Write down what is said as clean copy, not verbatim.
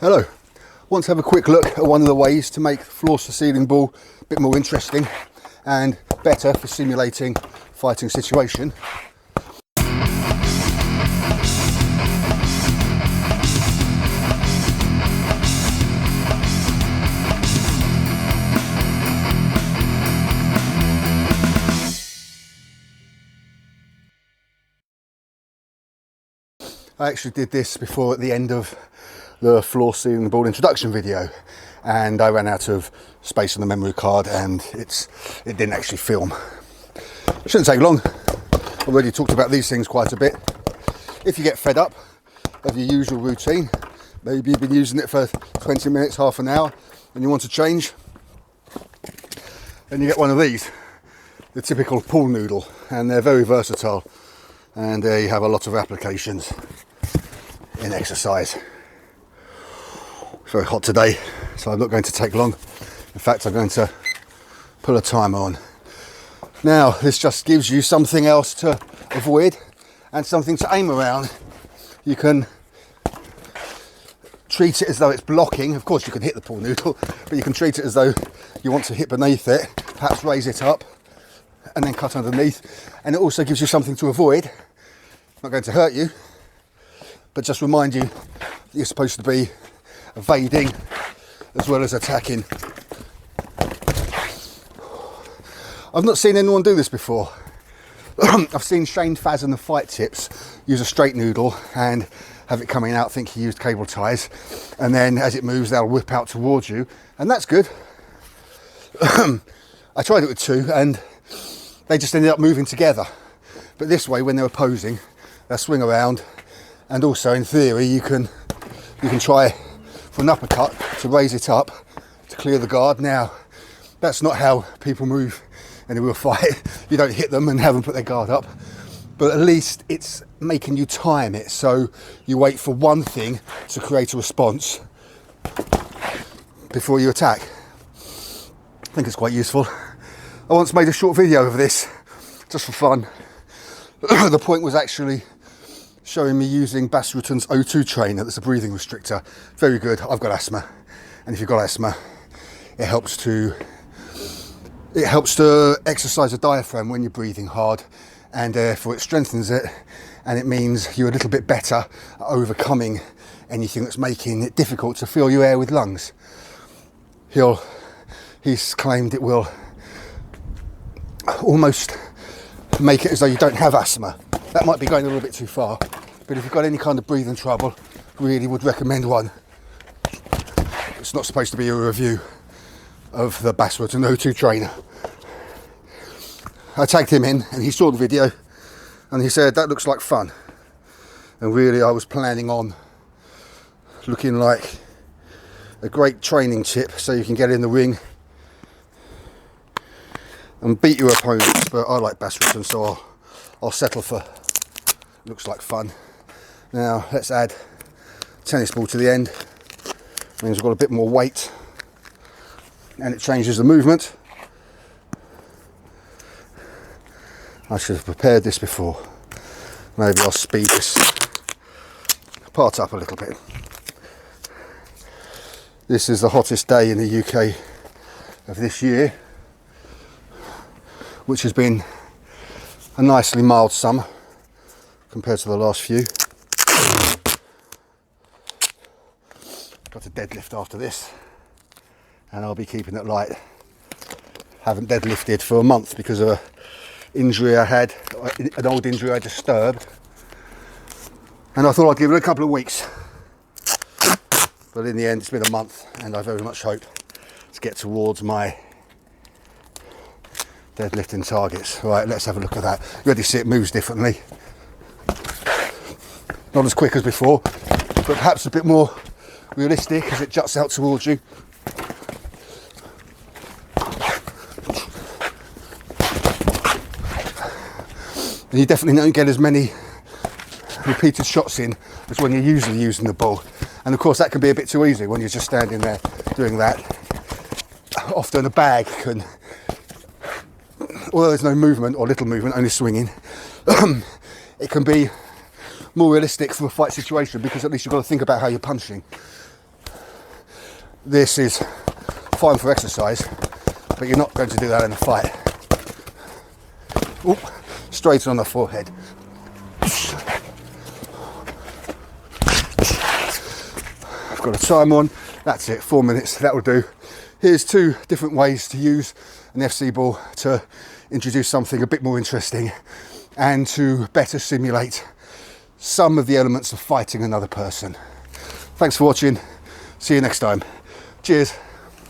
Hello. Want to have a quick look at one of the ways to make floor to ceiling ball a bit more interesting and better for simulating fighting situation. I actually did this before at the end of the floor ceiling ball introduction video, and I ran out of space on the memory card and it didn't actually film. It shouldn't take long. I've already talked about these things quite a bit. If you get fed up of your usual routine, maybe you've been using it for 20 minutes, half an hour, and you want to change, then you get one of these, the typical pool noodle, and they're very versatile and they have a lot of applications in exercise. It's very hot today, so I'm not going to take long. In fact, I'm going to put a timer on. Now, this just gives you something else to avoid and something to aim around. You can treat it as though it's blocking. Of course, you can hit the pool noodle, but you can treat it as though you want to hit beneath it, perhaps raise it up and then cut underneath. And it also gives you something to avoid. Not going to hurt you, but just remind you that you're supposed to be evading as well as attacking. I've not seen anyone do this before. I've seen Shane Faz and the Fight Tips use a straight noodle and have it coming out. I think he used cable ties, and then as it moves they'll whip out towards you, and that's good. I tried it with two and they just ended up moving together, but this way when they're opposing they'll swing around, and also in theory you can try for an uppercut to raise it up to clear the guard. Now, that's not how people move in a real fight. You don't hit them and have them put their guard up, but at least it's making you time it, so you wait for one thing to create a response before you attack. I think it's quite useful. I once made a short video of this just for fun. The point was actually showing me using Bas Rutten's O2 trainer. That's a breathing restrictor. Very good. I've got asthma, and if you've got asthma, it helps to exercise the diaphragm when you're breathing hard, and therefore it strengthens it, and it means you're a little bit better at overcoming anything that's making it difficult to fill your air with lungs. He's claimed it will almost make it as though you don't have asthma. That might be going a little bit too far, but if you've got any kind of breathing trouble, really would recommend one. It's not supposed to be a review of the Bas Rutten O2 trainer. I tagged him in and he saw the video and he said that looks like fun, and really I was planning on looking like a great training tip so you can get in the ring and beat your opponents, but I like Bas Rutten, so I'll settle for looks like fun. Now let's add tennis ball to the end. Means we've got a bit more weight and it changes the movement. I should have prepared this before. Maybe I'll speed this part up a little bit. This is the hottest day in the UK of this year, which has been a nicely mild summer compared to the last few. Got a deadlift after this, and I'll be keeping it light. Haven't deadlifted for a month because of an injury I had, an old injury I disturbed, and I thought I'd give it a couple of weeks, but in the end it's been a month, and I very much hope to get towards my deadlifting targets. Right, let's have a look at that. You already see it moves differently. Not as quick as before, but perhaps a bit more realistic as it juts out towards you. And you definitely don't get as many repeated shots in as when you're usually using the ball. And of course that can be a bit too easy when you're just standing there doing that. Often a bag can, although there's no movement or little movement, only swinging, it can be more realistic for a fight situation because at least you've got to think about how you're punching. this is fine for exercise, but you're not going to do that in a fight. Oop, straight on the forehead. I've got a timer on. That's it, 4 minutes, that will do. Here's 2 different ways to use an FC ball to introduce something a bit more interesting and to better simulate some of the elements of fighting another person. Thanks for watching. See you next time. Cheers.